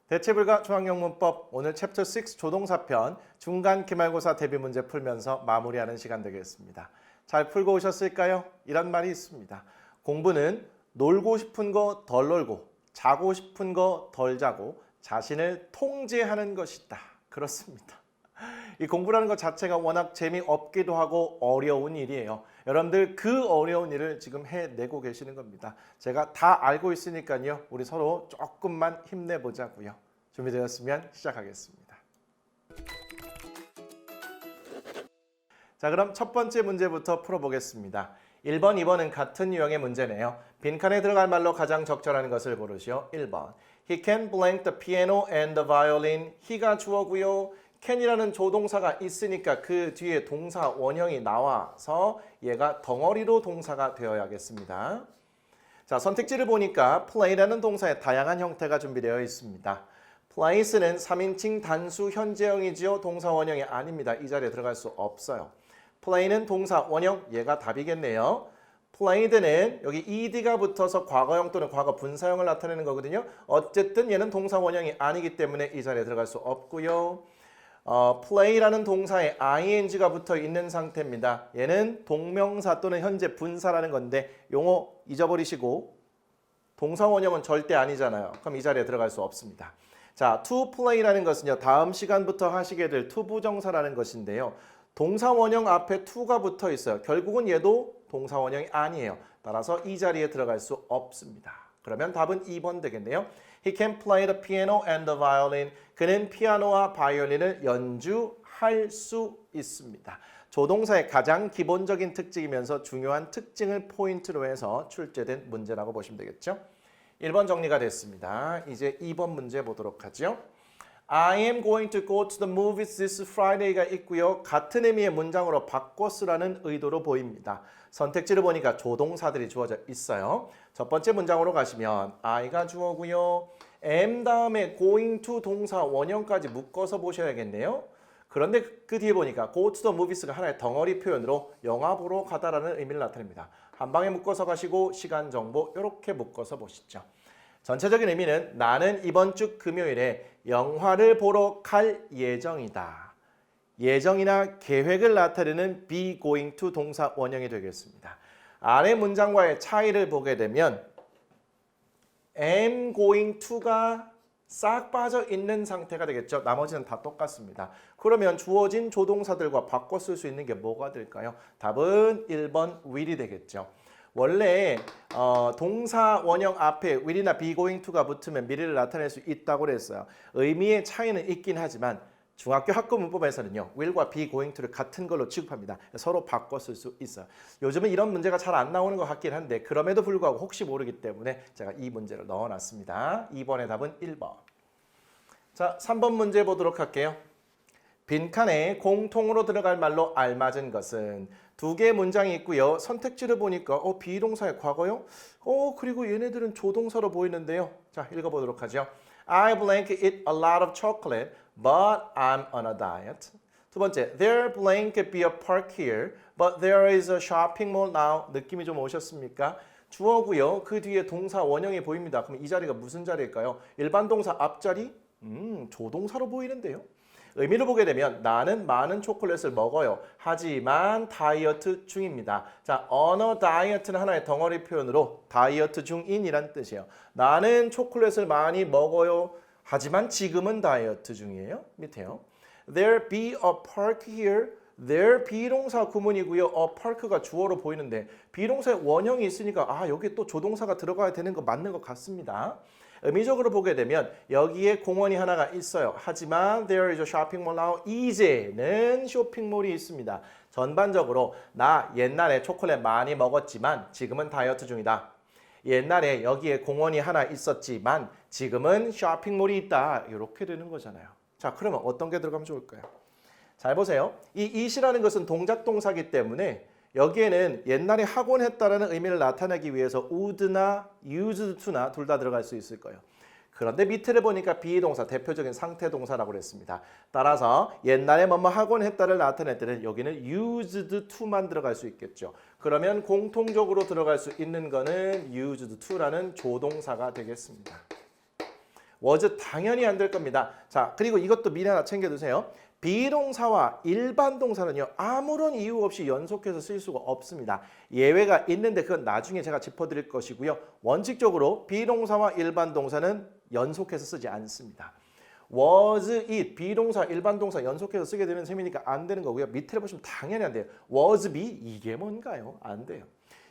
대체불가 중앙형 문법 오늘 챕터 6 조동사편 중간 기말고사 대비 문제 풀면서 마무리하는 시간 되겠습니다. 잘 풀고 오셨을까요? 이런 말이 있습니다. 공부는 놀고 싶은 거 덜 놀고 자고 싶은 거 덜 자고 자신을 통제하는 것이다. 그렇습니다. 이 공부라는 것 자체가 워낙 재미없기도 하고 어려운 일이에요. 여러분들 그 어려운 일을 지금 해내고 계시는 겁니다. 제가 다 알고 있으니까요. 우리 서로 조금만 힘내보자고요. 준비되었으면 시작하겠습니다. 자, 그럼 첫 번째 문제부터 풀어보겠습니다. 1번, 2번은 같은 유형의 문제네요. 빈칸에 들어갈 말로 가장 적절한 것을 고르시오. 1번. He can blank the piano and the violin. he가 주어고요. can이라는 조동사가 있으니까 그 뒤에 동사 원형이 나와서 얘가 덩어리로 동사가 되어야겠습니다. 자, 선택지를 보니까 play라는 동사의 다양한 형태가 준비되어 있습니다. place는 3인칭 단수 현재형이지요. 동사 원형이 아닙니다. 이 자리에 들어갈 수 없어요. play는 동사 원형, 얘가 답이겠네요. played는 여기 ed가 붙어서 과거형 또는 과거 분사형을 나타내는 거거든요. 어쨌든 얘는 동사 원형이 아니기 때문에 이 자리에 들어갈 수 없고요. play라는 동사에 ing가 붙어 있는 상태입니다. 얘는 동명사 또는 현재 분사라는 건데 용어 잊어버리시고 동사 원형은 절대 아니잖아요. 그럼 이 자리에 들어갈 수 없습니다. 자, to play라는 것은요. 다음 시간부터 하시게 될 to 부정사라는 것인데요. 동사 원형 앞에 to가 붙어 있어요. 결국은 얘도 동사 원형이 아니에요. 따라서 이 자리에 들어갈 수 없습니다. 그러면 답은 2번 되겠네요. He can play the piano and the violin. 그는 피아노와 바이올린을 연주할 수 있습니다. 조동사의 가장 기본적인 특징이면서 중요한 특징을 포인트로 해서 출제된 문제라고 보시면 되겠죠. 1번 정리가 됐습니다. 이제 2번 문제 보도록 하죠. I am going to go to the movies this Friday가 있고요. 같은 의미의 문장으로 바꿔 쓰라는 의도로 보입니다. 선택지를 보니까 조동사들이 주어져 있어요. 첫 번째 문장으로 가시면 I가 주어고요. am 다음에 going to 동사 원형까지 묶어서 보셔야겠네요. 그런데 그 뒤에 보니까 go to the movies가 하나의 덩어리 표현으로 영화 보러 가다라는 의미를 나타냅니다. 한 방에 묶어서 가시고 시간 정보 이렇게 묶어서 보시죠. 전체적인 의미는 나는 이번 주 금요일에 영화를 보러 갈 예정이다. 예정이나 계획을 나타내는 be going to 동사 원형이 되겠습니다. 아래 문장과의 차이를 보게 되면 am going to가 싹 빠져 있는 상태가 되겠죠. 나머지는 다 똑같습니다. 그러면 주어진 조동사들과 바꿔 쓸 수 있는 게 뭐가 될까요? 답은 1번 will이 되겠죠. 원래 동사 원형 앞에 will이나 be going to가 붙으면 미래를 나타낼 수 있다고 그랬어요. 의미의 차이는 있긴 하지만 중학교 학급 문법에서는요. will과 be going to를 같은 걸로 취급합니다. 서로 바꿔 쓸 수 있어요. 요즘은 이런 문제가 잘 안 나오는 것 같긴 한데 그럼에도 불구하고 혹시 모르기 때문에 제가 이 문제를 넣어놨습니다. 2번의 답은 1번. 자, 3번 문제 보도록 할게요. 빈칸에 공통으로 들어갈 말로 알맞은 것은 두 개의 문장이 있고요. 선택지를 보니까 비동사의 과거요? 그리고 얘네들은 조동사로 보이는데요. 자, 읽어보도록 하죠. I blank eat a lot of chocolate, but I'm on a diet. 두 번째, there blank be a park here, but there is a shopping mall now. 느낌이 좀 오셨습니까? 주어고요. 그 뒤에 동사 원형이 보입니다. 그럼 이 자리가 무슨 자리일까요? 일반 동사 앞자리? 조동사로 보이는데요. 의미를 보게 되면 나는 많은 초콜릿을 먹어요. 하지만 다이어트 중입니다. 자, on a diet는 하나의 덩어리 표현으로 다이어트 중인이란 뜻이에요. 나는 초콜릿을 많이 먹어요. 하지만 지금은 다이어트 중이에요. 밑에요. There be a park here. There 비동사 구문이고요. A park가 주어로 보이는데 비동사의 원형이 있으니까 여기 또 조동사가 들어가야 되는 거 맞는 것 같습니다. 의미적으로 보게 되면 여기에 공원이 하나가 있어요. 하지만 there is a shopping mall now. 이제는 쇼핑몰이 있습니다. 전반적으로 나 옛날에 초콜릿 많이 먹었지만 지금은 다이어트 중이다. 옛날에 여기에 공원이 하나 있었지만 지금은 쇼핑몰이 있다. 이렇게 되는 거잖아요. 자, 그러면 어떤 게 들어가면 좋을까요? 잘 보세요. 이 it이라는 것은 동작 동사이기 때문에 여기에는 옛날에 하곤 했다라는 의미를 나타내기 위해서 would나 used to나 둘 다 들어갈 수 있을 거예요. 그런데 밑에를 보니까 비동사, 대표적인 상태 동사라고 그랬습니다. 따라서 옛날에 뭐뭐 하곤 했다를 나타낼 때는 여기는 used to만 들어갈 수 있겠죠. 그러면 공통적으로 들어갈 수 있는 거는 used to라는 조동사가 되겠습니다. was 당연히 안 될 겁니다. 자, 그리고 이것도 미리 하나 챙겨두세요. 비동사와 일반 동사는요. 아무런 이유 없이 연속해서 쓸 수가 없습니다. 예외가 있는데 그건 나중에 제가 짚어드릴 것이고요. 원칙적으로 비동사와 일반 동사는 연속해서 쓰지 않습니다. was, it, 비동사, 일반 동사 연속해서 쓰게 되는 셈이니까 안 되는 거고요. 밑에 보시면 당연히 안 돼요. was, be, 이게 뭔가요? 안 돼요.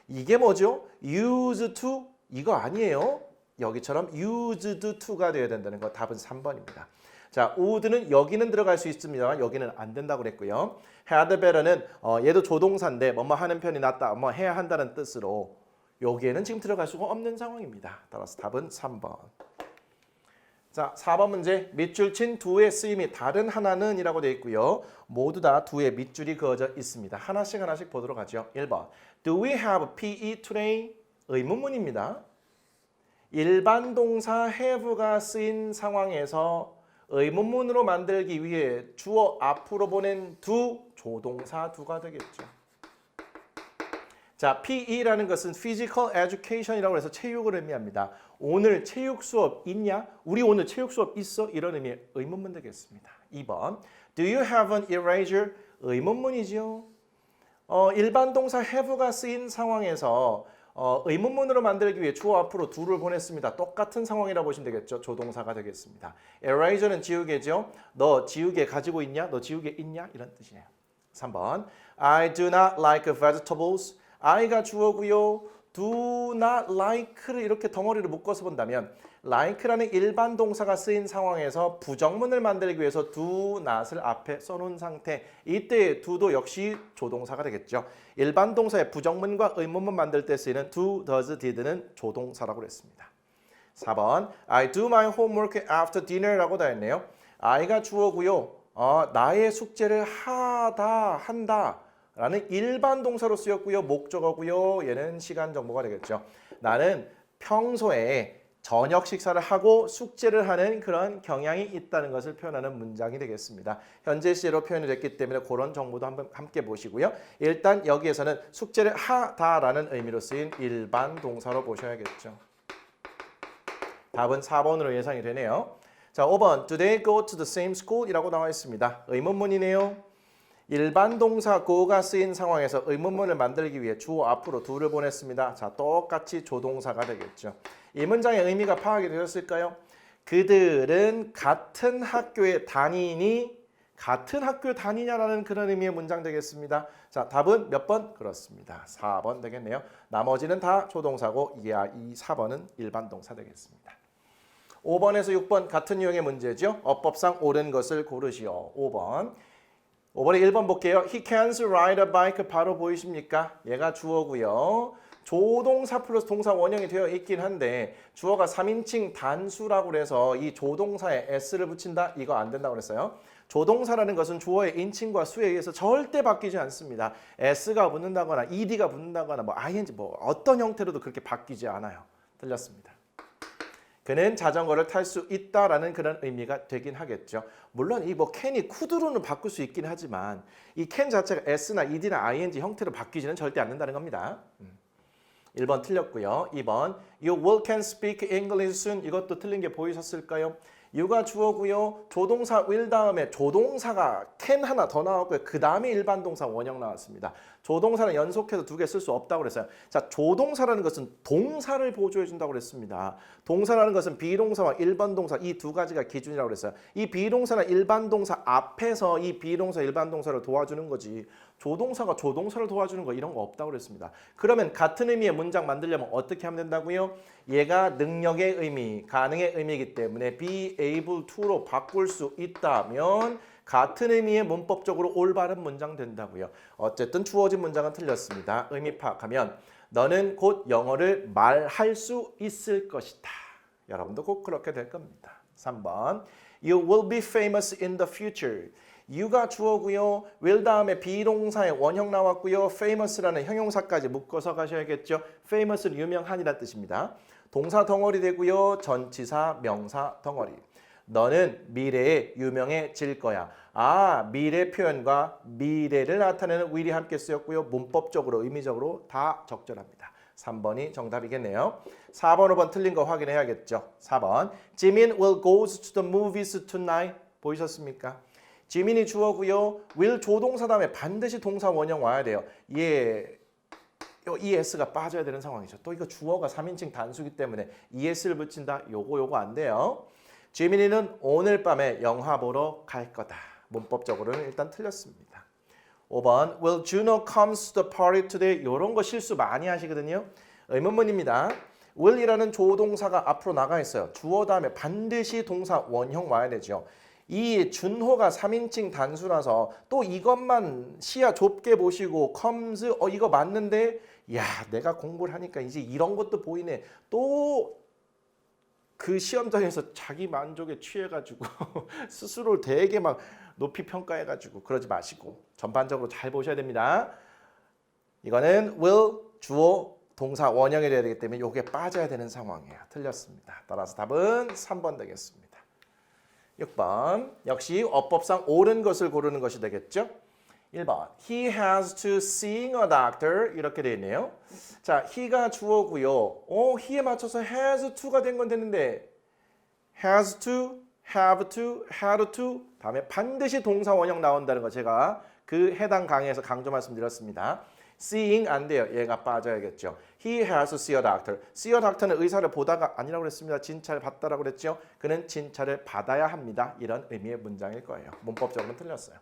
이게 뭐죠? used to, 이거 아니에요. 여기처럼 used to가 되어야 된다는 거. 답은 3번입니다. 자, would는 여기는 들어갈 수 있습니다만 여기는 안 된다고 그랬고요. had better는 얘도 조동사인데 뭐뭐 하는 편이 낫다, 뭐 해야 한다는 뜻으로 여기에는 지금 들어갈 수가 없는 상황입니다. 따라서 답은 3번. 자, 4번 문제. 밑줄 친 두의 쓰임이 다른 하나는 이라고 되어 있고요. 모두 다 두의 밑줄이 그어져 있습니다. 하나씩 하나씩 보도록 하죠. 1번. Do we have PE today? 의문문입니다. 일반 동사 have가 쓰인 상황에서 의문문으로 만들기 위해 주어 앞으로 보낸 두 조동사 두가 되겠죠. 자, PE라는 것은 Physical Education이라고 해서 체육을 의미합니다. 오늘 체육 수업 있냐? 우리 오늘 체육 수업 있어? 이런 의미의 의문문 되겠습니다. 2번. Do you have an eraser? 의문문이죠. 일반 동사 have가 쓰인 상황에서 의문문으로 만들기 위해 주어 앞으로 do를 보냈습니다. 똑같은 상황이라고 보시면 되겠죠. 조동사가 되겠습니다. eraser는 지우개죠. 너 지우개 가지고 있냐? 너 지우개 있냐? 이런 뜻이에요. 3번. I do not like vegetables. I가 주어고요. do not like를 이렇게 덩어리를 묶어서 본다면 like라는 일반 동사가 쓰인 상황에서 부정문을 만들기 위해서 do not을 앞에 써놓은 상태. 이때 do도 역시 조동사가 되겠죠. 일반 동사의 부정문과 의문문 만들 때 쓰이는 do, does, did는 조동사라고 그랬습니다. 4번 I do my homework after dinner라고 다 했네요. I가 주어고요. 나의 숙제를 한다. 라는 일반 동사로 쓰였고요. 목적어고요. 얘는 시간 정보가 되겠죠. 나는 평소에 저녁 식사를 하고 숙제를 하는 그런 경향이 있다는 것을 표현하는 문장이 되겠습니다. 현재 시제로 표현이 됐기 때문에 그런 정보도 한번 함께 보시고요. 일단 여기에서는 숙제를 하다라는 의미로 쓰인 일반 동사로 보셔야겠죠. 답은 4번으로 예상이 되네요. 자, 5번 Do they go to the same school? 이라고 나와 있습니다. 의문문이네요. 일반 동사 go가 쓰인 상황에서 의문문을 만들기 위해 주어 앞으로 do를 보냈습니다. 자, 똑같이 조동사가 되겠죠. 이 문장의 의미가 파악이 되셨을까요? 그들은 같은 학교에 다니니 같은 학교에 다니냐라는 그런 의미의 문장 되겠습니다. 자, 답은 몇 번? 그렇습니다. 4번 되겠네요. 나머지는 다 조동사고 이 4번은 일반 동사 되겠습니다. 5번에서 6번 같은 유형의 문제죠. 어법상 옳은 것을 고르시오. 5번에 1번 볼게요. He can ride a bike 바로 보이십니까? 얘가 주어고요. 조동사 플러스 동사 원형이 되어 있긴 한데 주어가 3인칭 단수라고 그래서 이 조동사에 s를 붙인다? 이거 안 된다고 그랬어요. 조동사라는 것은 주어의 인칭과 수에 의해서 절대 바뀌지 않습니다. s가 붙는다거나 ed가 붙는다거나 뭐 ing 뭐 어떤 형태로도 그렇게 바뀌지 않아요. 틀렸습니다. 그는 자전거를 탈 수 있다라는 그런 의미가 되긴 하겠죠. 물론 이 뭐 can이 could로는 바꿀 수 있긴 하지만 이 can 자체가 s나 ed나 ing 형태로 바뀌지는 절대 않는다는 겁니다. 1번 틀렸고요. 2번 You will can speak English soon. 이것도 틀린 게 보이셨을까요? you가 주어고요. 조동사 will 다음에 조동사가 can 하나 더 나왔고요. 그 다음에 일반 동사 원형 나왔습니다. 조동사는 연속해서 두 개 쓸 수 없다고 그랬어요. 자, 조동사라는 것은 동사를 보조해 준다고 그랬습니다. 동사라는 것은 비동사와 일반 동사 이 두 가지가 기준이라고 그랬어요. 이 비동사나 일반 동사 앞에서 이 비동사 일반 동사를 도와주는 거지. 조동사가 조동사를 도와주는 거 이런 거 없다고 그랬습니다. 그러면 같은 의미의 문장 만들려면 어떻게 하면 된다고요? 얘가 능력의 의미, 가능의 의미이기 때문에 be able to로 바꿀 수 있다면 같은 의미의 문법적으로 올바른 문장 된다고요. 어쨌든 주어진 문장은 틀렸습니다. 의미 파악하면 너는 곧 영어를 말할 수 있을 것이다. 여러분도 꼭 그렇게 될 겁니다. 3번 You will be famous in the future. you가 주어고요. will 다음에 비동사의 원형 나왔고요. famous라는 형용사까지 묶어서 가셔야겠죠. famous는 유명한이라는 뜻입니다. 동사 덩어리 되고요. 전치사, 명사 덩어리. 너는 미래에 유명해질 거야. 미래 표현과 미래를 나타내는 will이 함께 쓰였고요. 문법적으로, 의미적으로 다 적절합니다. 3번이 정답이겠네요. 4번, 5번 틀린 거 확인해야겠죠. 4번. 지민 will goes to the movies tonight. 보이셨습니까? 지민이 주어고요. will 조동사 다음에 반드시 동사 원형 와야 돼요. 예. ES가 빠져야 되는 상황이죠. 또 이거 주어가 3인칭 단수기 때문에 ES를 붙인다. 요거 안 돼요. 지민이는 오늘 밤에 영화 보러 갈 거다. 문법적으로는 일단 틀렸습니다. 5번 Will Juno comes to the party today? 이런 거 실수 많이 하시거든요. 의문문입니다. will이라는 조동사가 앞으로 나가 있어요. 주어 다음에 반드시 동사 원형 와야 되죠. 이 준호가 3인칭 단수라서 또 이것만 시야 좁게 보시고 comes 이거 맞는데 야 내가 공부를 하니까 이제 이런 것도 보이네. 또 그 시험장에서 자기 만족에 취해가지고 스스로를 되게 막 높이 평가해가지고 그러지 마시고 전반적으로 잘 보셔야 됩니다. 이거는 will 주어 동사 원형이 돼야 되기 때문에 이게 빠져야 되는 상황이에요. 틀렸습니다. 따라서 답은 3번 되겠습니다. 6번 역시 어법상 옳은 것을 고르는 것이 되겠죠. 1번 He has to seeing a doctor 이렇게 되어 있네요. 자, he가 주어고요. he에 맞춰서 has to가 된 건 됐는데 has to, have to, had to 다음에 반드시 동사 원형 나온다는 거 제가 그 해당 강의에서 강조 말씀드렸습니다. seeing 안 돼요. 얘가 빠져야겠죠. He has to see a doctor. see a doctor는 의사를 보다가 아니라고 그랬습니다. 진찰을 받다라고 그랬죠. 그는 진찰을 받아야 합니다. 이런 의미의 문장일 거예요. 문법적으로는 틀렸어요.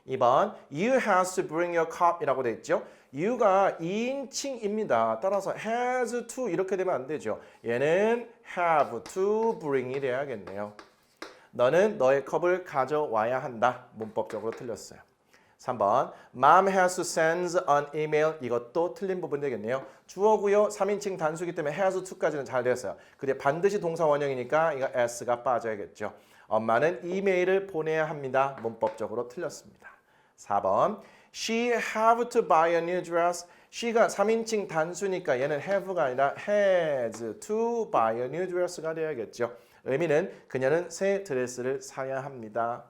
2번 You has to bring your cup 이라고 되어 있죠. you가 2인칭입니다. 따라서 has to 이렇게 되면 안 되죠. 얘는 have to bring이 돼야겠네요. 너는 너의 컵을 가져와야 한다. 문법적으로 틀렸어요. 3번 Mom has to send an email 이것도 틀린 부분 되겠네요. 주어고요. 3인칭 단수기 때문에 has to까지는 잘 되었어요. 근데 반드시 동사 원형이니까 이거 s가 빠져야겠죠. 엄마는 이메일을 보내야 합니다. 문법적으로 틀렸습니다. 4번 She have to buy a new dress. she가 3인칭 단수니까 얘는 have가 아니라 has to buy a new dress가 되어야겠죠. 의미는 그녀는 새 드레스를 사야 합니다.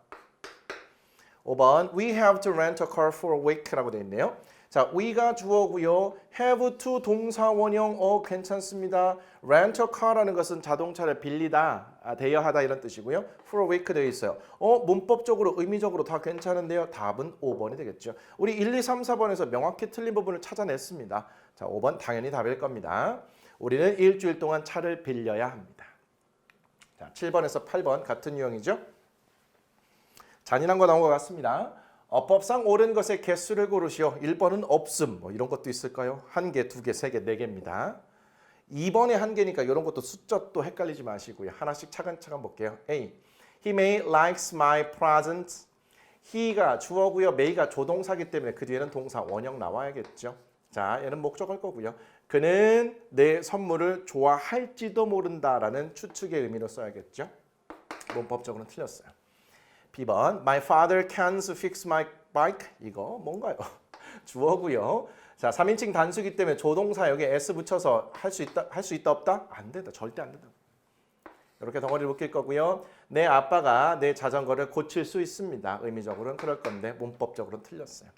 5번 We have to rent a car for a week라고 되어 있네요. 자, we가 주어고요. have to 동사 원형 괜찮습니다. rent a car라는 것은 자동차를 빌리다, 대여하다 이런 뜻이고요. for a week 되어 있어요. 문법적으로 의미적으로 다 괜찮은데요. 답은 5번이 되겠죠. 우리 1, 2, 3, 4번에서 명확히 틀린 부분을 찾아냈습니다. 자, 5번 당연히 답일 겁니다. 우리는 일주일 동안 차를 빌려야 합니다. 자, 7번에서 8번 같은 유형이죠. 잔인한 거 나온 것 같습니다. 어법상 옳은 것의 개수를 고르시오. 1번은 없음. 이런 것도 있을까요? 1개, 2개, 3개, 4개입니다. 2번에 1개니까 이런 것도 숫자 또 헷갈리지 마시고요. 하나씩 차근차근 볼게요. A. He may likes my presents. he가 주어고요. may가 조동사기 때문에 그 뒤에는 동사 원형 나와야겠죠. 자, 얘는 목적일 거고요. 그는 내 선물을 좋아할지도 모른다라는 추측의 의미로 써야겠죠. 문법적으로는 틀렸어요. B번 My father can fix my bike. 이거 뭔가요? 주어고요. 자, 3인칭 단수기 때문에 조동사 여기에 s 붙여서 할 수 있다 없다? 안 된다. 절대 안 된다. 이렇게 덩어리를 묶일 거고요. 내 아빠가 내 자전거를 고칠 수 있습니다. 의미적으로는 그럴 건데 문법적으로는 틀렸어요.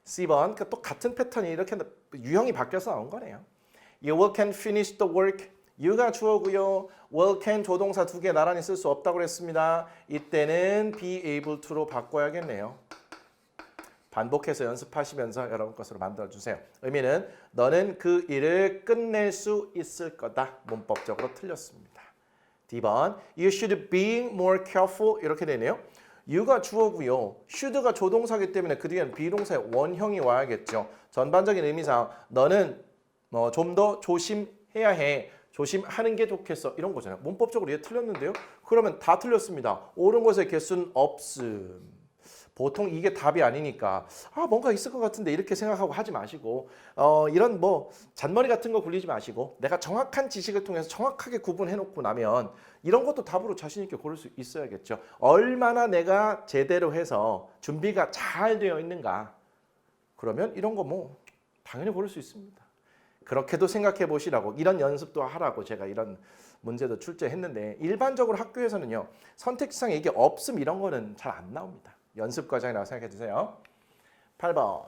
C번 또 같은 패턴이 이렇게 유형이 바뀌어서 나온 거네요. You will can finish the work. you가 주어고요. will can 조동사 2개 나란히 쓸 수 없다고 그랬습니다. 이때는 be able to로 바꿔야겠네요. 반복해서 연습하시면서 여러분 것으로 만들어주세요. 의미는 너는 그 일을 끝낼 수 있을 거다. 문법적으로 틀렸습니다. D번 You should be more careful 이렇게 되네요. you가 주어고요. should가 조동사기 때문에 그 뒤에는 비동사의 원형이 와야겠죠. 전반적인 의미상 너는 좀 더 조심해야 해. 조심하는 게 좋겠어. 이런 거잖아요. 문법적으로 얘 틀렸는데요. 그러면 다 틀렸습니다. 옳은 것의 개수는 없음. 보통 이게 답이 아니니까 뭔가 있을 것 같은데 이렇게 생각하고 하지 마시고 이런 잔머리 같은 거 굴리지 마시고 내가 정확한 지식을 통해서 정확하게 구분해놓고 나면 이런 것도 답으로 자신 있게 고를 수 있어야겠죠. 얼마나 내가 제대로 해서 준비가 잘 되어 있는가. 그러면 이런 거 당연히 고를 수 있습니다. 그렇게도 생각해 보시라고 이런 연습도 하라고 제가 이런 문제도 출제했는데 일반적으로 학교에서는요. 선택지상에 이게 없음 이런 거는 잘 안 나옵니다. 연습 과정이라고 생각해 주세요. 8번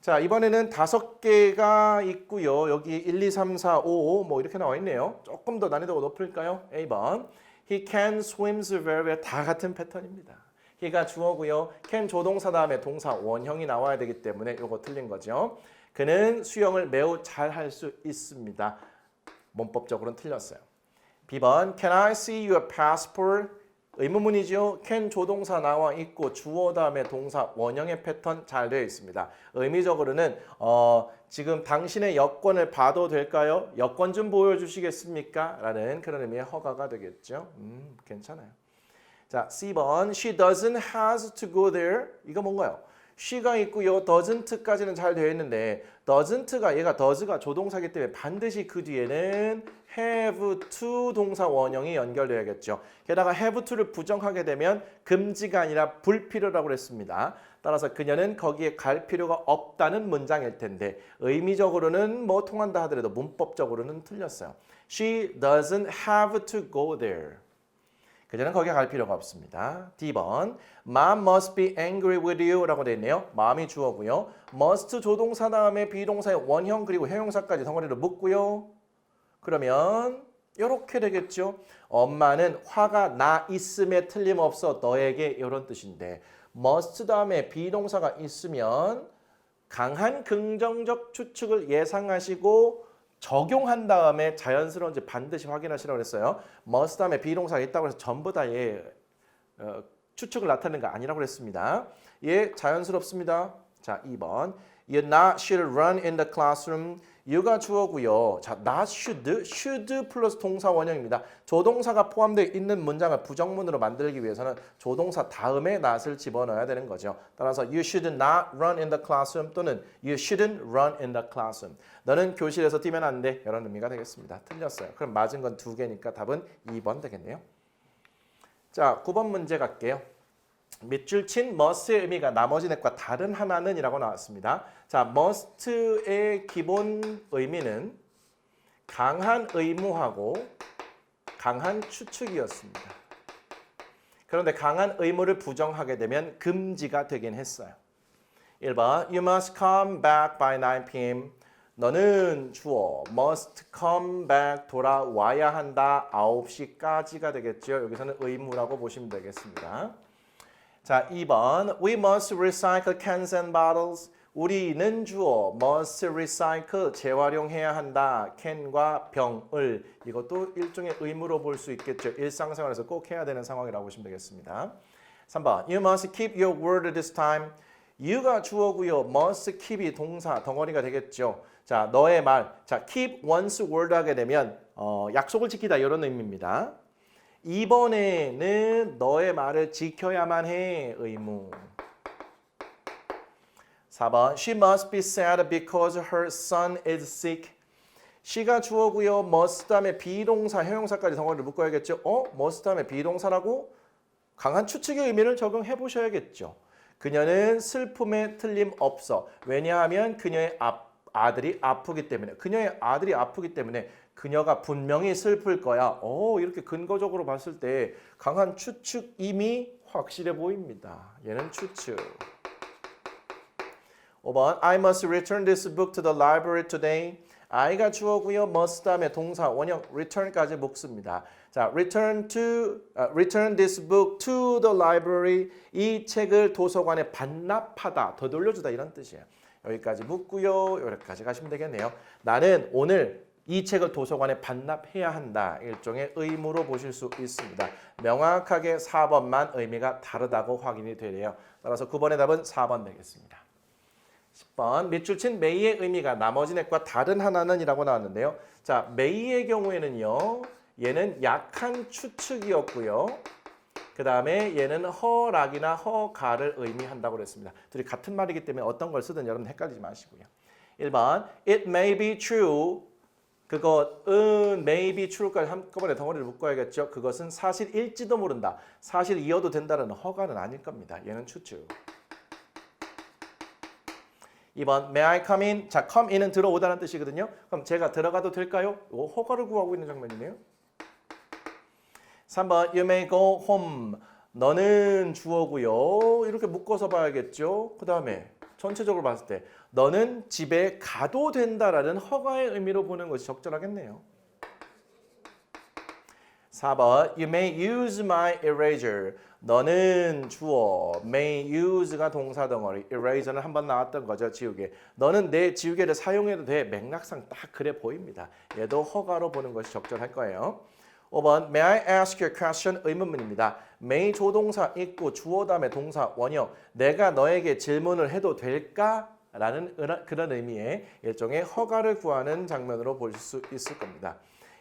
자, 이번에는 5개가 있고요. 여기 1, 2, 3, 4, 5 뭐 이렇게 나와 있네요. 조금 더 난이도가 높을까요? A번. He can swim very well. 다 같은 패턴입니다. he가 주어고요. can 조동사 다음에 동사 원형이 나와야 되기 때문에 이거 틀린 거죠. 그는 수영을 매우 잘 할 수 있습니다. 문법적으로는 틀렸어요. B번. Can I see your passport? 의문문이죠. can 조동사 나와 있고 주어 다음에 동사 원형의 패턴 잘 되어 있습니다. 의미적으로는 지금 당신의 여권을 봐도 될까요? 여권 좀 보여주시겠습니까? 라는 그런 의미의 허가가 되겠죠. 괜찮아요. 자, C번. She doesn't have to go there. 이거 뭔가요? she가 있고요. doesn't까지는 잘 되어 있는데 doesn't가 얘가 does가 조동사기 때문에 반드시 그 뒤에는 have to 동사 원형이 연결돼야겠죠. 게다가 have to를 부정하게 되면 금지가 아니라 불필요라고 했습니다. 따라서 그녀는 거기에 갈 필요가 없다는 문장일 텐데 의미적으로는 뭐 통한다 하더라도 문법적으로는 틀렸어요. She doesn't have to go there. 그녀는 거기에 갈 필요가 없습니다. D번. Mom must be angry with you 라고 되어 있네요. mom이 주어고요. must 조동사 다음에 비동사의 원형 그리고 형용사까지 덩어리로 묶고요. 그러면 이렇게 되겠죠. 엄마는 화가 나 있음에 틀림없어 너에게 이런 뜻인데 must 다음에 비동사가 있으면 강한 긍정적 추측을 예상하시고 적용한 다음에 자연스러운지 반드시 확인하시라고 했어요. must 다음에 비동사가 있다고 해서 전부 다 추측을 나타내는 거 아니라고 했습니다. 예, 자연스럽습니다. 자, 2번. You not should run in the classroom. you가 주어고요. 자, not should 플러스 동사 원형입니다. 조동사가 포함되어 있는 문장을 부정문으로 만들기 위해서는 조동사 다음에 not을 집어넣어야 되는 거죠. 따라서 you should not run in the classroom 또는 you shouldn't run in the classroom. 너는 교실에서 뛰면 안 돼. 이런 의미가 되겠습니다. 틀렸어요. 그럼 맞은 건 2개니까 답은 2번 되겠네요. 자, 9번 문제 갈게요. 밑줄 친 must의 의미가 나머지 넷과 다른 하나는 이라고 나왔습니다. 자, must의 기본 의미는 강한 의무하고 강한 추측이었습니다. 그런데 강한 의무를 부정하게 되면 금지가 되긴 했어요. 1번 You must come back by 9 p.m. 너는 주어 must come back 돌아와야 한다. 9시까지가 되겠죠. 여기서는 의무라고 보시면 되겠습니다. 자, 2번 We must recycle cans and bottles. 우리는 주어 must recycle 재활용해야 한다. 캔과 병을 이것도 일종의 의무로 볼 수 있겠죠. 일상생활에서 꼭 해야 되는 상황이라고 보시면 되겠습니다. 3번 You must keep your word this time. you가 주어고요. must keep이 동사 덩어리가 되겠죠. 자, 너의 말. 자, keep one's word 하게 되면 약속을 지키다 이런 의미입니다. 이번에는 너의 말을 지켜야만 해. 의무. 4번 She must be sad because her son is sick. she가 주어고요. must 다음에 비동사, 형용사까지 덩어리를 묶어야겠죠. must 다음에 비동사라고 강한 추측의 의미를 적용해 보셔야겠죠. 그녀는 슬픔에 틀림없어. 왜냐하면 그녀의 아들이 아프기 때문에. 그녀의 아들이 아프기 때문에 그녀가 분명히 슬플 거야. 이렇게 근거적으로 봤을 때 강한 추측임이 확실해 보입니다. 얘는 추측. 5번 I must return this book to the library today. I가 주어고요. must 다음에 동사 원형 return까지 묶습니다. 자, return this book to the library. 이 책을 도서관에 반납하다, 더 돌려주다 이런 뜻이에요. 여기까지 묶고요. 여기까지 가시면 되겠네요. 나는 오늘 이 책을 도서관에 반납해야 한다. 일종의 의무로 보실 수 있습니다. 명확하게 4번만 의미가 다르다고 확인이 되네요. 따라서 9번의 답은 4번 되겠습니다. 10번 밑줄 친 may의 의미가 나머지 넷과 다른 하나는 이라고 나왔는데요. 자, may의 경우에는요. 얘는 약한 추측이었고요. 그 다음에 얘는 허락이나 허가를 의미한다고 그랬습니다. 둘이 같은 말이기 때문에 어떤 걸 쓰든 여러분 헷갈리지 마시고요. 1번 It may be true. 그것은 may be true까지 한꺼번에 덩어리를 묶어야겠죠. 그것은 사실일지도 모른다. 사실이어도 된다는 허가는 아닐 겁니다. 얘는 추측. 2번 May I come in? 자, come in은 들어오다는 뜻이거든요. 그럼 제가 들어가도 될까요? 허가를 구하고 있는 장면이네요. 3번 You may go home. 너는 주어고요. 이렇게 묶어서 봐야겠죠. 그 다음에 전체적으로 봤을 때 너는 집에 가도 된다라는 허가의 의미로 보는 것이 적절하겠네요. 4번 You may use my eraser. 너는 주어 may use가 동사 덩어리 eraser는 한번 나왔던 거죠. 지우개. 너는 내 지우개를 사용해도 돼. 맥락상 딱 그래 보입니다. 얘도 허가로 보는 것이 적절할 거예요. 5번 May I ask you a question? 의문문입니다. may 조동사 있고 주어 다음에 동사 원형. 내가 너에게 질문을 해도 될까? 라는 그런 의미의 일종의 허가를 구하는 장면으로 볼 수 있을 겁니다.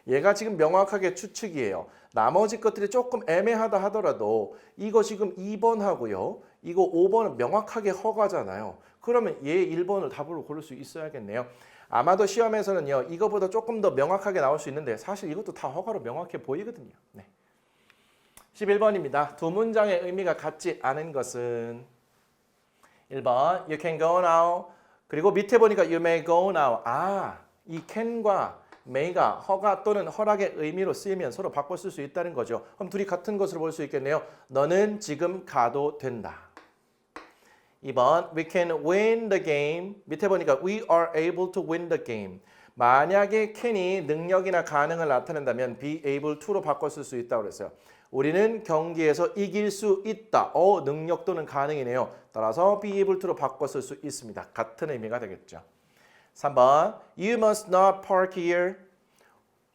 얘가 지금 명확하게 추측이에요. 나머지 것들이 조금 애매하다 하더라도 이거 지금 2번 하고요. 이거 5번은 명확하게 허가잖아요. 그러면 얘 1번을 답으로 고를 수 있어야겠네요. 아마도 시험에서는요. 이거보다 조금 더 명확하게 나올 수 있는데 사실 이것도 다 허가로 명확해 보이거든요. 네. 11번입니다. 두 문장의 의미가 같지 않은 것은 1번 You can go now. 그리고 밑에 보니까 You may go now. 이 can과 may가 허가 또는 허락의 의미로 쓰이면 서로 바꿔 쓸 수 있다는 거죠. 그럼 둘이 같은 것으로 볼 수 있겠네요. 너는 지금 가도 된다. 2번 We can win the game. 밑에 보니까 We are able to win the game. 만약에 can이 능력이나 가능을 나타낸다면 be able to로 바꿔 쓸 수 있다고 그랬어요. 우리는 경기에서 이길 수 있다. 능력 또는 가능이네요. 따라서 be able to로 바꿔 쓸 수 있습니다. 같은 의미가 되겠죠. 3번 You must not park here.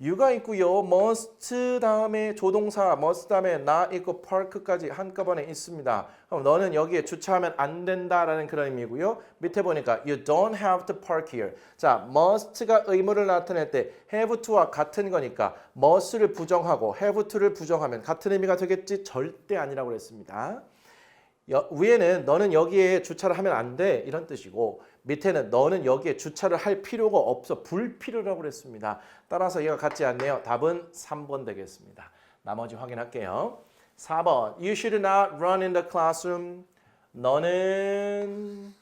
you가 있고요. must 다음에 조동사 must 다음에 not 있고 park까지 한꺼번에 있습니다. 그럼 너는 여기에 주차하면 안 된다라는 그런 의미고요. 밑에 보니까 You don't have to park here. 자, must가 의무를 나타낼 때 have to와 같은 거니까 must를 부정하고 have to를 부정하면 같은 의미가 되겠지? 절대 아니라고 그랬습니다. 위에는 너는 여기에 주차를 하면 안 돼 이런 뜻이고 밑에는 너는 여기에 주차를 할 필요가 없어 불필요라고 그랬습니다. 따라서 얘가 같지 않네요. 답은 3번 되겠습니다. 나머지 확인할게요. 4번 You should not run in the classroom. 너는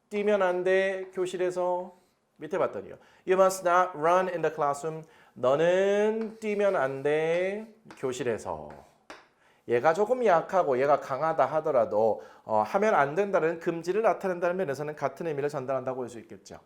뛰면 안 돼 교실에서. 밑에 봤더니요. You must not run in the classroom. 너는 뛰면 안 돼 교실에서. 얘가 조금 약하고 얘가 강하다 하더라도 하면 안 된다는 금지를 나타낸다는 면에서는 같은 의미를 전달한다고 볼 수 있겠죠.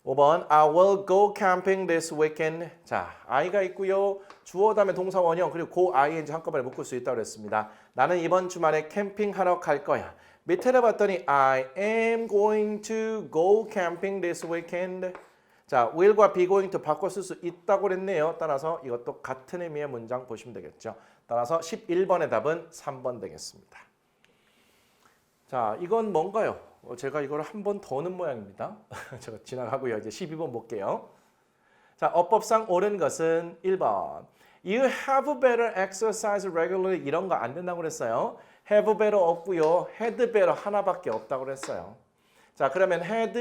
5번 I will go camping this weekend. 자, I가 있고요. 주어 다음에 동사 원형 그리고 go ing 한꺼번에 묶을 수 있다고 그랬습니다. 나는 이번 주말에 캠핑하러 갈 거야. 밑에를 봤더니 I am going to go camping this weekend. 자, will과 be going to 바꿔 쓸 수 있다고 그랬네요. 따라서 이것도 같은 의미의 문장 보시면 되겠죠. 따라서 11번의 답은 3번 되겠습니다. 자, 이건 뭔가요? 제가 이걸 한 번 더는 모양입니다. 제가 지나가고요. 이제 12번 볼게요. 자, 어법상 옳은 것은 1번. You have better exercise regularly. 이런 거 안 된다고 그랬어요. have better 없고요. had better 하나밖에 없다고 그랬어요. 자, 그러면 had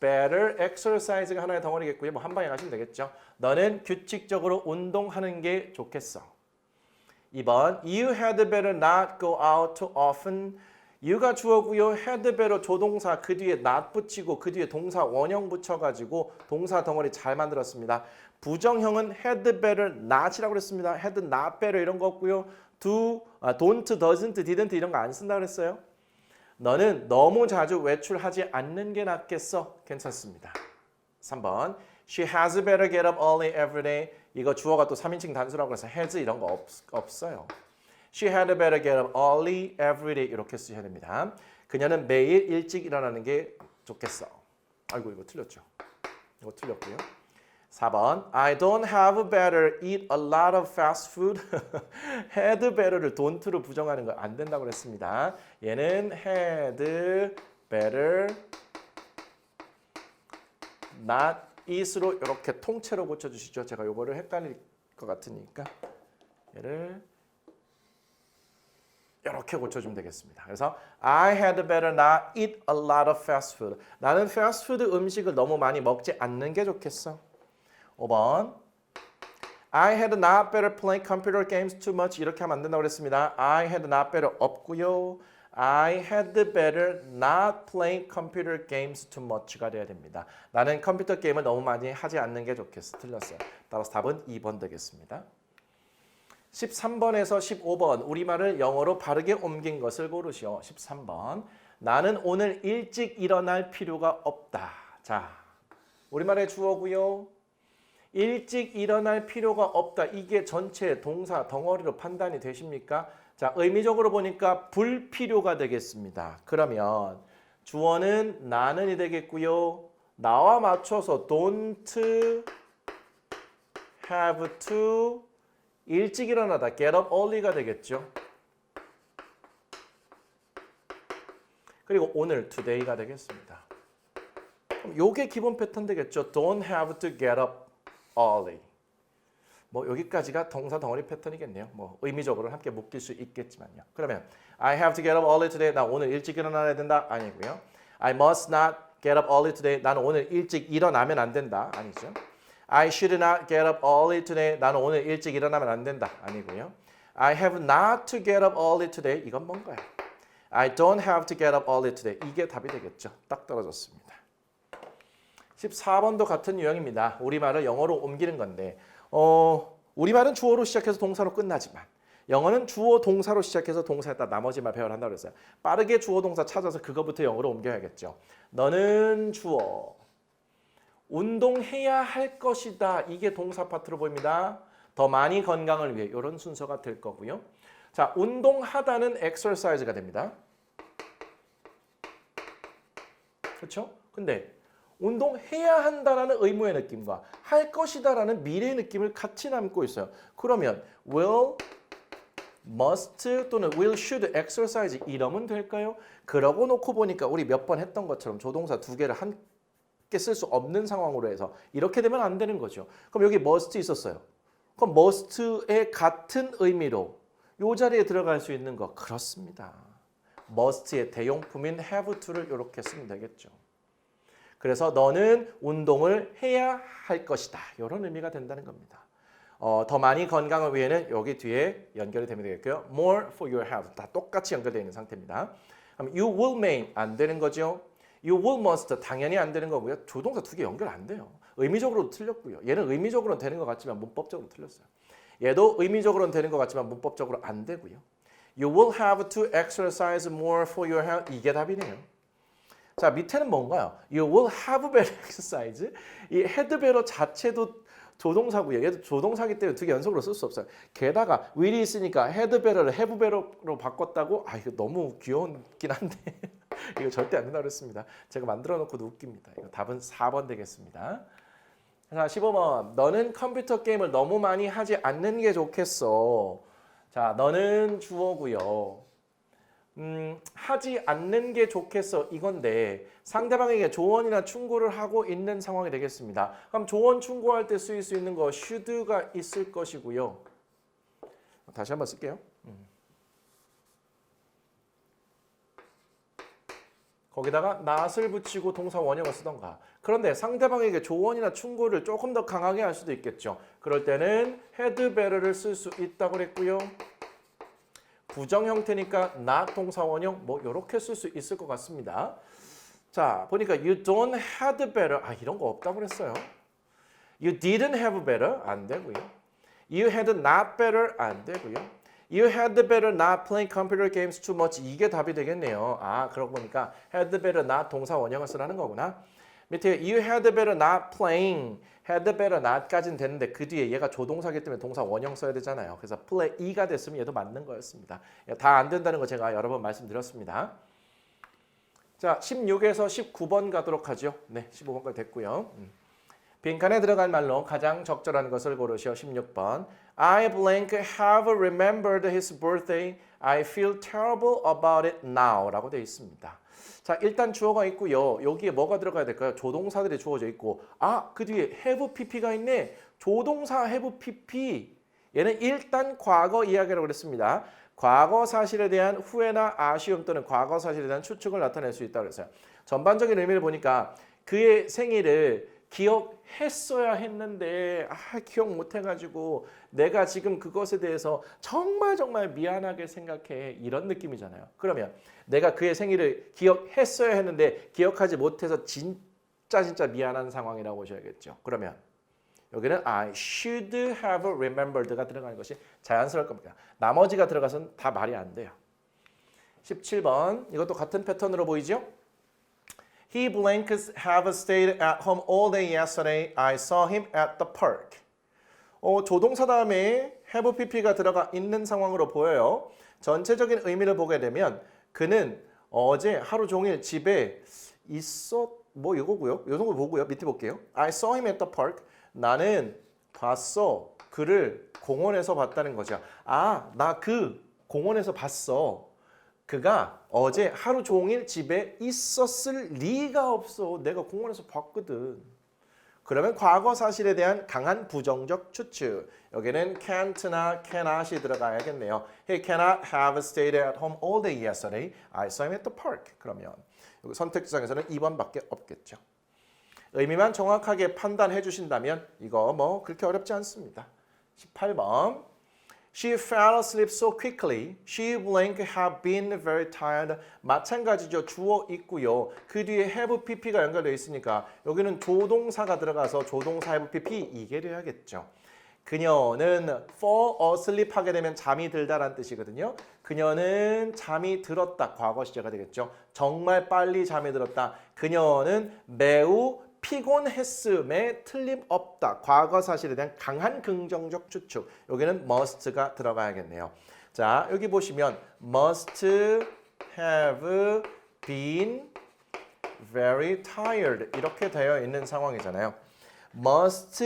better exercise가 하나의 덩어리겠고요. 뭐 한 방에 가시면 되겠죠. 너는 규칙적으로 운동하는 게 좋겠어. 2번 You had better not go out too often. you가 주어고요. had better 조동사 그 뒤에 not 붙이고 그 뒤에 동사 원형 붙여가지고 동사 덩어리 잘 만들었습니다. 부정형은 had better not이라고 그랬습니다. had not better 이런 거 없고요. don't, doesn't, didn't 이런 거 안 쓴다 그랬어요. 너는 너무 자주 외출하지 않는 게 낫겠어. 괜찮습니다. 3번 She has better get up early every day. 이거 주어가 또 3인칭 단수라고 해서 has 이런 거 없어요. She had better get up early every day. 이렇게 쓰셔야 됩니다. 그녀는 매일 일찍 일어나는 게 좋겠어. 아이고 이거 틀렸죠. 이거 틀렸고요. 4번 I don't have better eat a lot of fast food. had better를 don't로 부정하는 거 안 된다고 그랬습니다. 얘는 had better not eat으로 이렇게 통째로 고쳐주시죠. 제가 요거를 헷갈릴 것 같으니까 얘를 이렇게 고쳐주면 되겠습니다. 그래서 I had better not eat a lot of fast food. 나는 패스트푸드 음식을 너무 많이 먹지 않는 게 좋겠어. 5번 I had not better play computer games too much. 이렇게 하면 안 된다고 그랬습니다. I had not better 없고요. I had better not play computer games too much가 돼야 됩니다. 나는 컴퓨터 게임을 너무 많이 하지 않는 게 좋겠어. 틀렸어요. 따라서 답은 2번 되겠습니다. 13번에서 15번 우리말을 영어로 바르게 옮긴 것을 고르시오. 13번 나는 오늘 일찍 일어날 필요가 없다. 자, 우리말의 주어고요. 일찍 일어날 필요가 없다. 이게 전체 동사 덩어리로 판단이 되십니까? 자, 의미적으로 보니까 불필요가 되겠습니다. 그러면 주어는 나는이 되겠고요. 나와 맞춰서 don't have to 일찍 일어나다 get up early가 되겠죠. 그리고 오늘 today가 되겠습니다. 그럼 요게 기본 패턴 되겠죠. Don't have to get up early. 뭐 여기까지가 동사 덩어리 패턴이겠네요. 뭐 의미적으로는 함께 묶일 수 있겠지만요. 그러면 I have to get up early today. 나 오늘 일찍 일어나야 된다. 아니고요. I must not get up early today. 나는 오늘 일찍 일어나면 안 된다. 아니죠. I should not get up early today. 나는 오늘 일찍 일어나면 안 된다. 아니고요. I have not to get up early today. 이건 뭔가요? I don't have to get up early today. 이게 답이 되겠죠. 딱 떨어졌습니다. 14번도 같은 유형입니다. 우리말을 영어로 옮기는 건데 우리말은 주어로 시작해서 동사로 끝나지만 영어는 주어 동사로 시작해서 동사에다 나머지 말 배워야 한다고 그랬어요. 빠르게 주어 동사 찾아서 그거부터 영어로 옮겨야겠죠. 너는 주어 운동해야 할 것이다. 이게 동사 파트로 보입니다. 더 많이 건강을 위해 이런 순서가 될 거고요. 자, 운동하다는 exercise가 됩니다. 그렇죠? 근데 운동해야 한다라는 의무의 느낌과 할 것이다라는 미래의 느낌을 같이 담고 있어요. 그러면 will, must 또는 will, should exercise 이러면 될까요? 그러고 놓고 보니까 우리 몇 번 했던 것처럼 조동사 두 개를 함께 쓸 수 없는 상황으로 해서 이렇게 되면 안 되는 거죠. 그럼 여기 must 있었어요. 그럼 must의 같은 의미로 이 자리에 들어갈 수 있는 거 그렇습니다. must의 대용품인 have to를 이렇게 쓰면 되겠죠. 그래서 너는 운동을 해야 할 것이다. 이런 의미가 된다는 겁니다. 더 많이 건강을 위해는 여기 뒤에 연결이 되면 되겠고요. More for your health. 다 똑같이 연결되어 있는 상태입니다. 그럼 you will may 안 되는 거죠. You will must 당연히 안 되는 거고요. 조동사 두 개 연결 안 돼요. 의미적으로도 틀렸고요. 얘는 의미적으로는 되는 것 같지만 문법적으로 틀렸어요. 얘도 의미적으로는 되는 것 같지만 문법적으로 안 되고요. You will have to exercise more for your health. 이게 답이네요. 자, 밑에는 뭔가요? You will have better exercise. 이 had better 자체도 조동사고요. 얘도 조동사기 때문에 두 개 연속으로 쓸 수 없어요. 게다가 will이 있으니까 had better를 have better로 바꿨다고? 아, 이거 너무 귀여운긴 한데 이거 절대 안 된다고 그랬습니다. 제가 만들어 놓고도 웃깁니다. 이거 답은 4번 되겠습니다. 자, 15번. 너는 컴퓨터 게임을 너무 많이 하지 않는 게 좋겠어. 자, 너는 주어고요. 하지 않는 게 좋겠어 이건데 상대방에게 조언이나 충고를 하고 있는 상황이 되겠습니다. 그럼 조언 충고할 때 쓰일 수 있는 거 should가 있을 것이고요. 다시 한번 쓸게요. 거기다가 not을 붙이고 동사 원형을 쓰던가. 그런데 상대방에게 조언이나 충고를 조금 더 강하게 할 수도 있겠죠. 그럴 때는 had better를 쓸 수 있다고 그랬고요. 부정 형태니까 not 동사 원형 뭐 이렇게 쓸 수 있을 것 같습니다. 자, 보니까 you don't had better 이런 거 없다고 그랬어요. You didn't have better 안 되고요. You had not better 안 되고요. You had better not playing computer games too much 이게 답이 되겠네요. 그러고 보니까 had better not 동사 원형을 쓰라는 거구나. 밑에 you had better not playing had better not까지는 되는데 그 뒤에 얘가 조동사기 때문에 동사 원형 써야 되잖아요. 그래서 play가 됐으면 얘도 맞는 거였습니다. 다 안 된다는 거 제가 여러 번 말씀드렸습니다. 자, 16에서 19번 가도록 하죠. 네, 15번까지 됐고요. 빈칸에 들어갈 말로 가장 적절한 것을 고르시오. 16번. I blank have remembered his birthday. I feel terrible about it now 라고 되어 있습니다. 자, 일단 주어가 있고요. 여기에 뭐가 들어가야 될까요? 조동사들이 주어져 있고 그 뒤에 have pp가 있네. 조동사 have pp. 얘는 일단 과거 이야기라고 그랬습니다. 과거 사실에 대한 후회나 아쉬움 또는 과거 사실에 대한 추측을 나타낼 수 있다고 그랬어요. 전반적인 의미를 보니까 그의 생일을 기억했어야 했는데 기억 못해가지고 내가 지금 그것에 대해서 정말 미안하게 생각해 이런 느낌이잖아요. 그러면 내가 그의 생일을 기억했어야 했는데 기억하지 못해서 진짜 미안한 상황이라고 보셔야겠죠. 그러면 여기는 I should have remembered가 들어가는 것이 자연스러울 겁니다. 나머지가 들어가서는 다 말이 안 돼요. 17번. 이것도 같은 패턴으로 보이죠? He blanks have stayed at home all day yesterday. I saw him at the park. 조동사 다음에 have pp가 들어가 있는 상황으로 보여요. 전체적인 의미를 보게 되면 그는 어제 하루 종일 집에 뭐 이거고요. 이 정도 보고요. 밑에 볼게요. I saw him at the park. 나는 봤어. 그를 공원에서 봤다는 거죠. 나 그 공원에서 봤어. 그가 어제 하루 종일 집에 있었을 리가 없어. 내가 공원에서 봤거든. 그러면 과거 사실에 대한 강한 부정적 추측. 여기는 can't나 cannot이 들어가야겠네요. He cannot have stayed at home all day yesterday. I saw him at the park. 그러면 여기 선택지상에서는 2번밖에 없겠죠. 의미만 정확하게 판단해 주신다면 이거 뭐 그렇게 어렵지 않습니다. 18번. She fell asleep so quickly. She blank have been very tired. 마찬가지죠. 주어 있고요. 그 뒤에 have pp가 연결되어 있으니까 여기는 조동사가 들어가서 조동사 have pp 이게 돼야겠죠. 그녀는 fall asleep 하게 되면 잠이 들다라는 뜻이거든요. 그녀는 잠이 들었다. 과거 시제가 되겠죠. 정말 빨리 잠이 들었다. 그녀는 매우 피곤했음에 틀림없다. 과거 사실에 대한 강한 긍정적 추측. 여기는 must가 들어가야겠네요. 자, 여기 보시면 must have been very tired 이렇게 되어 있는 상황이잖아요. must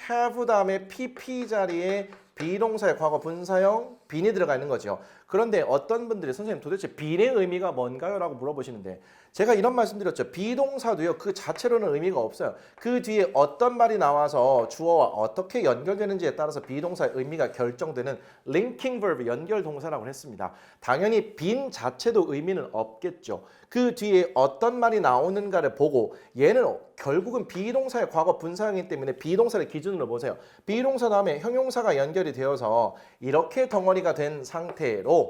have 다음에 pp 자리에 비동사의 과거 분사형 bean이 들어가 있는 거죠. 그런데 어떤 분들이 선생님 도대체 bean의 의미가 뭔가요? 라고 물어보시는데 제가 이런 말씀 드렸죠. 비동사도요. 그 자체로는 의미가 없어요. 그 뒤에 어떤 말이 나와서 주어와 어떻게 연결되는지에 따라서 비동사의 의미가 결정되는 linking verb 연결 동사라고 했습니다. 당연히 bean 자체도 의미는 없겠죠. 그 뒤에 어떤 말이 나오는가를 보고 얘는 결국은 비동사의 과거 분사형이기 때문에 비동사를 기준으로 보세요. 비동사 다음에 형용사가 연결이 되어서 이렇게 덩어리가 된 상태로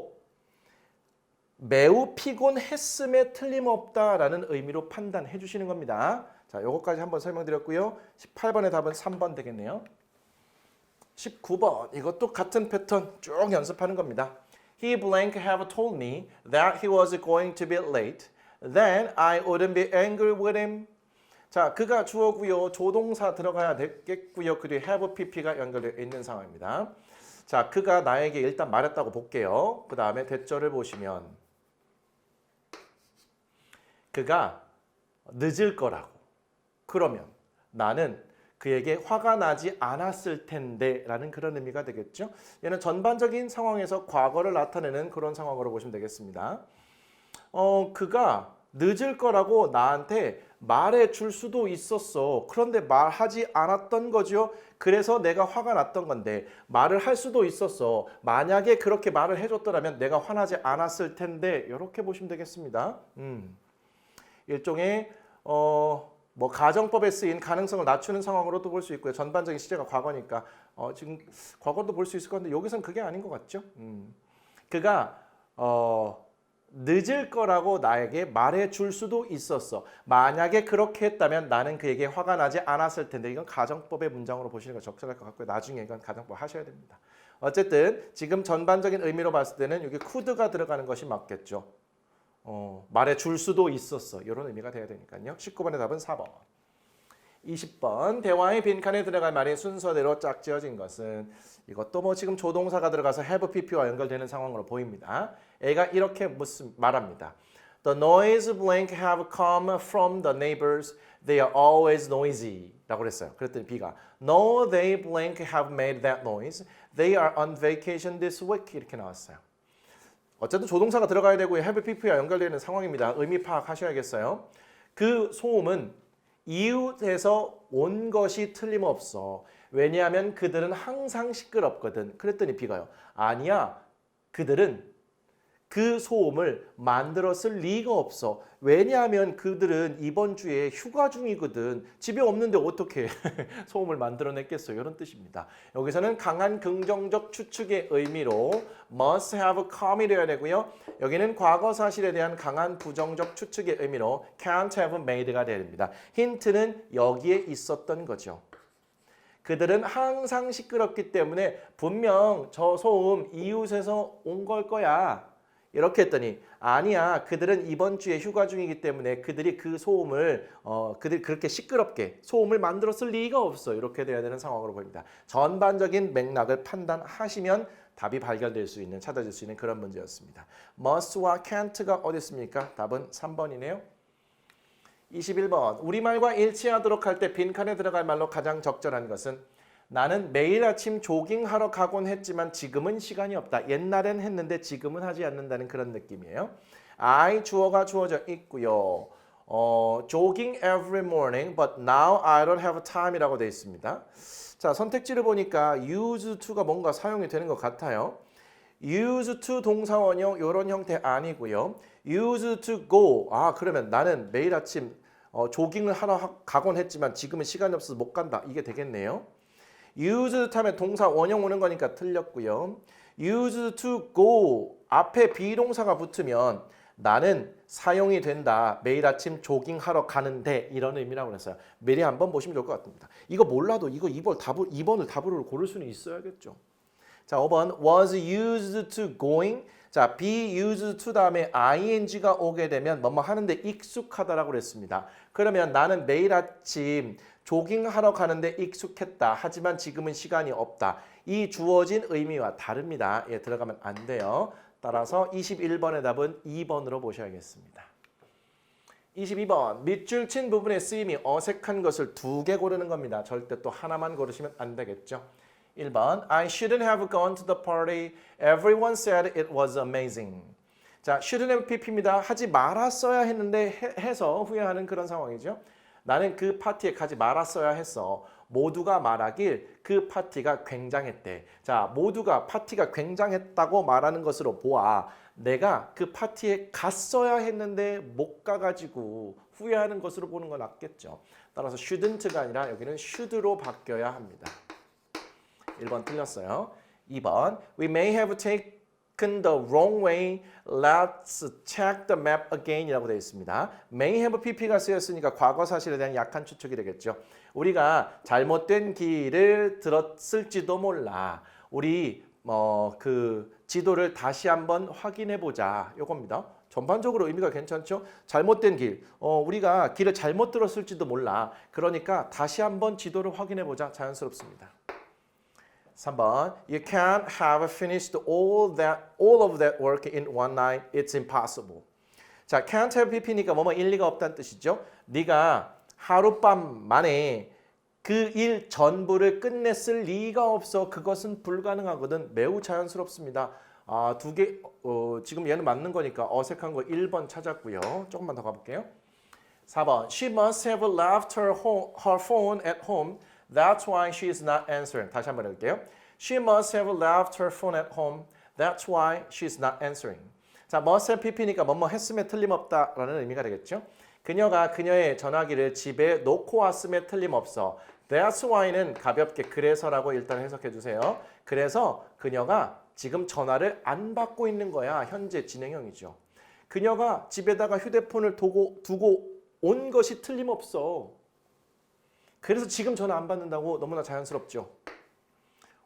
매우 피곤했음에 틀림없다라는 의미로 판단해 주시는 겁니다. 자, 요거까지 한번 설명드렸고요. 18번의 답은 3번 되겠네요. 19번 이것도 같은 패턴 쭉 연습하는 겁니다. He blank have told me that he was going to be late. Then I wouldn't be angry with him. 자, 그가 주어고요. 조동사 들어가야 되겠고요. 그리고 have pp가 연결되어 있는 상황입니다. 자, 그가 나에게 일단 말했다고 볼게요. 그 다음에 대절을 보시면 그가 늦을 거라고. 그러면 나는 그에게 화가 나지 않았을 텐데 라는 그런 의미가 되겠죠. 얘는 전반적인 상황에서 과거를 나타내는 그런 상황으로 보시면 되겠습니다. 그가 늦을 거라고 나한테 말해 줄 수도 있었어. 그런데 말하지 않았던 거죠. 그래서 내가 화가 났던 건데 말을 할 수도 있었어. 만약에 그렇게 말을 해줬더라면 내가 화나지 않았을 텐데 이렇게 보시면 되겠습니다. 일종의 뭐 가정법에 쓰인 가능성을 낮추는 상황으로도 볼 수 있고요. 전반적인 시제가 과거니까 지금 과거도 볼 수 있을 건데 여기서는 그게 아닌 것 같죠. 그가 늦을 거라고 나에게 말해 줄 수도 있었어. 만약에 그렇게 했다면 나는 그에게 화가 나지 않았을 텐데 이건 가정법의 문장으로 보시는 거 적절할 것 같고요. 나중에 이건 가정법 하셔야 됩니다. 어쨌든 지금 전반적인 의미로 봤을 때는 여기 could가 들어가는 것이 맞겠죠. 말해 줄 수도 있었어. 이런 의미가 돼야 되니까요. 19번의 답은 4번. 20번 대화의 빈칸에 들어갈 말이 순서대로 짝지어진 것은 이것도 뭐 지금 조동사가 들어가서 have pp와 연결되는 상황으로 보입니다. A가 이렇게 말합니다. The noise blank have come from the neighbors. They are always noisy. 라고 그랬어요. 그랬더니 B가 No, they blank have made that noise. They are on vacation this week. 이렇게 나왔어요. 어쨌든 조동사가 들어가야 되고 have pp와 연결되는 상황입니다. 의미 파악하셔야겠어요. 그 소음은 이웃에서 온 것이 틀림없어. 왜냐하면 그들은 항상 시끄럽거든. 그랬더니 B가요. 아니야. 그들은 그 소음을 만들었을 리가 없어. 왜냐하면 그들은 이번 주에 휴가 중이거든. 집에 없는데 어떻게 소음을 만들어냈겠어요. 이런 뜻입니다. 여기서는 강한 긍정적 추측의 의미로 must have come이 되어야 되고요. 여기는 과거 사실에 대한 강한 부정적 추측의 의미로 can't have made가 되어야 됩니다. 힌트는 여기에 있었던 거죠. 그들은 항상 시끄럽기 때문에 분명 저 소음 이웃에서 온 걸 거야. 이렇게 했더니 아니야. 그들은 이번 주에 휴가 중이기 때문에 그들이 그 소음을 그들이 그렇게 시끄럽게 소음을 만들었을 리가 없어. 이렇게 돼야 되는 상황으로 보입니다. 전반적인 맥락을 판단하시면 답이 발견될 수 있는 찾아질 수 있는 그런 문제였습니다. must와 can't가 어디 있습니까? 답은 3번이네요. 21번. 우리말과 일치하도록 할 때 빈칸에 들어갈 말로 가장 적절한 것은 나는 매일 아침 조깅하러 가곤 했지만 지금은 시간이 없다. 옛날엔 했는데 지금은 하지 않는다는 그런 느낌이에요. I 주어가 주어져 있고요. jogging every morning but now I don't have time 이라고 되어 있습니다. 자, 선택지를 보니까 used to가 뭔가 사용이 되는 것 같아요. used to 동사원형 이런 형태 아니고요. used to go. 그러면 나는 매일 아침 조깅을 하러 가곤 했지만 지금은 시간이 없어서 못 간다. 이게 되겠네요. used 하면 동사 원형 오는 거니까 틀렸고요. used to go 앞에 비동사가 붙으면 나는 사용이 된다. 매일 아침 조깅하러 가는데 이런 의미라고 했어요. 미리 한번 보시면 좋을 것 같습니다. 이거 몰라도 이거 2번을 답으로 고를 수는 있어야겠죠. 자, 5번 was used to going. 자, be used to 다음에 ing가 오게 되면 뭐뭐 하는데 익숙하다라고 그랬습니다. 그러면 나는 매일 아침 조깅하러 가는데 익숙했다. 하지만 지금은 시간이 없다. 이 주어진 의미와 다릅니다. 예, 들어가면 안 돼요. 따라서 21번의 답은 2번으로 보셔야겠습니다. 22번. 밑줄 친 부분의 쓰임이 어색한 것을 2개 고르는 겁니다. 절대 또 하나만 고르시면 안 되겠죠. 1번. I shouldn't have gone to the party. Everyone said it was amazing. 자, shouldn't have pp입니다. 하지 말았어야 했는데 해서 후회하는 그런 상황이죠. 나는 그 파티에 가지 말았어야 했어. 모두가 말하길 그 파티가 굉장했대. 자, 모두가 파티가 굉장했다고 말하는 것으로 보아 내가 그 파티에 갔어야 했는데 못 가가지고 후회하는 것으로 보는 건 낫겠죠. 따라서 shouldn't가 아니라 여기는 should로 바뀌어야 합니다. 1번 틀렸어요. 2번 We may have taken the wrong way. Let's check the map again 이라고 되어 있습니다. May have pp가 쓰였으니까 과거 사실에 대한 약한 추측이 되겠죠. 우리가 잘못된 길을 들었을지도 몰라. 우리 그 지도를 다시 한번 확인해 보자. 요겁니다. 전반적으로 의미가 괜찮죠? 잘못된 길. 우리가 길을 잘못 들었을지도 몰라. 그러니까 다시 한번 지도를 확인해 보자. 자연스럽습니다. 3번. You can't have finished all of that work in one night. It's impossible. 자, can't have pp니까 뭐뭐 일리가 없다는 뜻이죠. 네가 하룻밤 만에 그 일 전부를 끝냈을 리가 없어. 그것은 불가능하거든. 매우 자연스럽습니다. 두 개, 지금 얘는 맞는 거니까 어색한 거 1번 찾았고요. 조금만 더 가볼게요. 4번. She must have left her phone at home. That's why she is not answering. 다시 한번 해볼게요. She must have left her phone at home. That's why she is not answering. 자, must have pp니까 뭐뭐 했음에 틀림없다라는 의미가 되겠죠. 그녀가 그녀의 전화기를 집에 놓고 왔음에 틀림없어. That's why는 가볍게 그래서라고 일단 해석해 주세요. 그래서 그녀가 지금 전화를 안 받고 있는 거야. 현재 진행형이죠. 그녀가 집에다가 휴대폰을 두고 온 것이 틀림없어. 그래서 지금 전화 안 받는다고 너무나 자연스럽죠.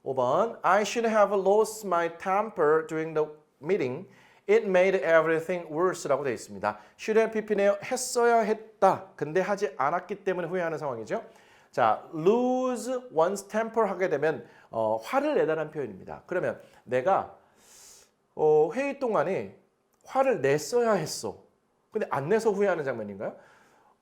5번. I should have lost my temper during the meeting. It made everything worse라고 되어 있습니다. should have pp네요. 했어야 했다. 근데 하지 않았기 때문에 후회하는 상황이죠. 자, lose one's temper 하게 되면 화를 내다라는 표현입니다. 그러면 내가 회의 동안에 화를 냈어야 했어. 근데 안 내서 후회하는 장면인가요?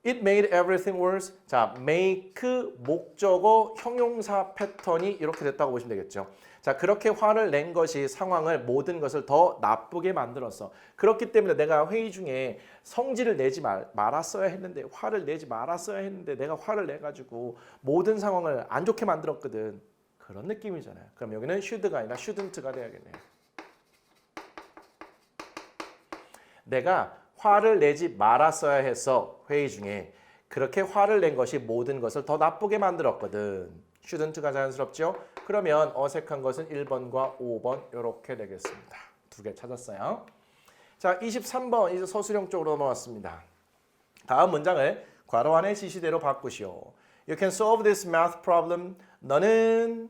It made everything worse. 자, make 목적어 형용사 패턴이 이렇게 됐다고 보시면 되겠죠. 자, 그렇게 화를 낸 것이 상황을 모든 것을 더 나쁘게 만들었어. 그렇기 때문에 내가 회의 중에 성질을 내지 말았어야 했는데 화를 내지 말았어야 했는데 내가 화를 내가지고 모든 상황을 안 좋게 만들었거든. 그런 느낌이잖아요. 그럼 여기는 should가 아니라 shouldn't가 돼야겠네요. 내가 화를 내지 말았어야 해서 회의 중에 그렇게 화를 낸 것이 모든 것을 더 나쁘게 만들었거든. shouldn't가 자연스럽죠? 그러면 어색한 것은 1번과 5번 이렇게 되겠습니다. 2개 찾았어요. 자, 23번 이제 서술형 쪽으로 넘어왔습니다. 다음 문장을 괄호 안의 지시대로 바꾸시오. You can solve this math problem. 너는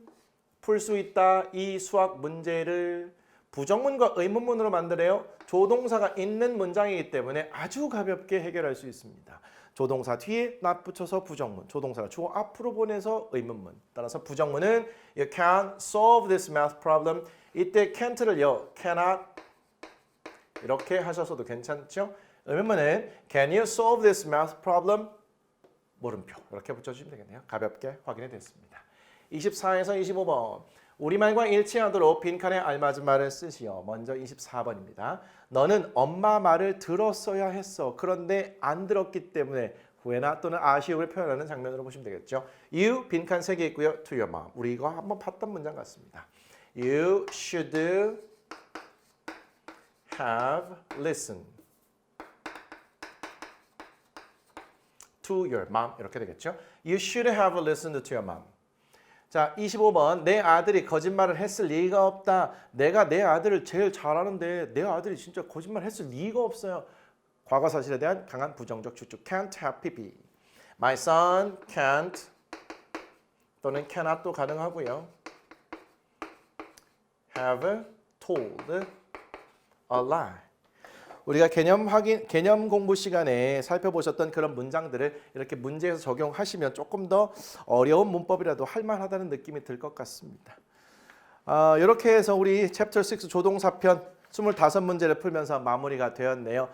풀 수 있다. 이 수학 문제를 부정문과 의문문으로 만들어요. 조동사가 있는 문장이기 때문에 아주 가볍게 해결할 수 있습니다. 조동사 뒤에 not 붙여서 부정문, 조동사가 주어 앞으로 보내서 의문문. 따라서 부정문은 You can't solve this math problem. 이때 can't를요, cannot 이렇게 하셔서도 괜찮죠? 의문문은 Can you solve this math problem? 물음표 이렇게 붙여주시면 되겠네요. 가볍게 확인이 됐습니다. 24에서 25번 우리말과 일치하도록 빈칸에 알맞은 말을 쓰시오. 먼저 24번입니다. 너는 엄마 말을 들었어야 했어. 그런데 안 들었기 때문에 후회나 또는 아쉬움을 표현하는 장면으로 보시면 되겠죠. You 빈칸 3개 있고요. To your mom. 우리 이거 한번 봤던 문장 같습니다. You should have listened to your mom. 이렇게 되겠죠. You should have listened to your mom. 자, 25번. 내 아들이 거짓말을 했을 리가 없다. 내가 내 아들을 제일 잘하는데 내 아들이 진짜 거짓말 했을 리가 없어요. 과거 사실에 대한 강한 부정적 추측. Can't have pee. My son can't 또는 cannot도 가능하고요. have told a lie. 우리가 개념 공부 시간에 살펴보셨던 그런 문장들을 이렇게 문제에서 적용하시면 조금 더 어려운 문법이라도 할만하다는 느낌이 들 것 같습니다. 이렇게 해서 우리 챕터 6 조동사편 25문제를 풀면서 마무리가 되었네요.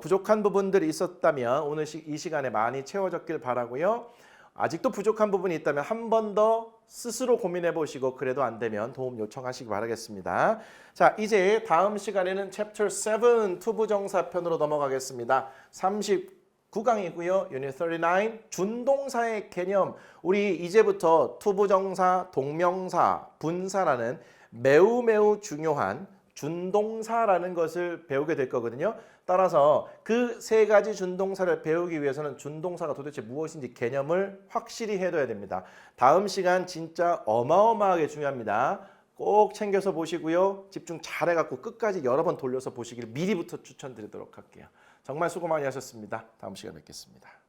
부족한 부분들이 있었다면 오늘 이 시간에 많이 채워졌길 바라고요. 아직도 부족한 부분이 있다면 한 번 더 스스로 고민해 보시고 그래도 안 되면 도움 요청하시기 바라겠습니다. 자, 이제 다음 시간에는 챕터 7 투부정사편으로 넘어가겠습니다. 39강이고요. 유닛 39 준동사의 개념. 우리 이제부터 투부정사, 동명사, 분사라는 매우 중요한 준동사라는 것을 배우게 될 거거든요. 따라서 그 세 가지 준동사를 배우기 위해서는 준동사가 도대체 무엇인지 개념을 확실히 해둬야 됩니다. 다음 시간 진짜 어마어마하게 중요합니다. 꼭 챙겨서 보시고요. 집중 잘해갖고 끝까지 여러 번 돌려서 보시기를 미리부터 추천드리도록 할게요. 정말 수고 많이 하셨습니다. 다음 시간에 뵙겠습니다.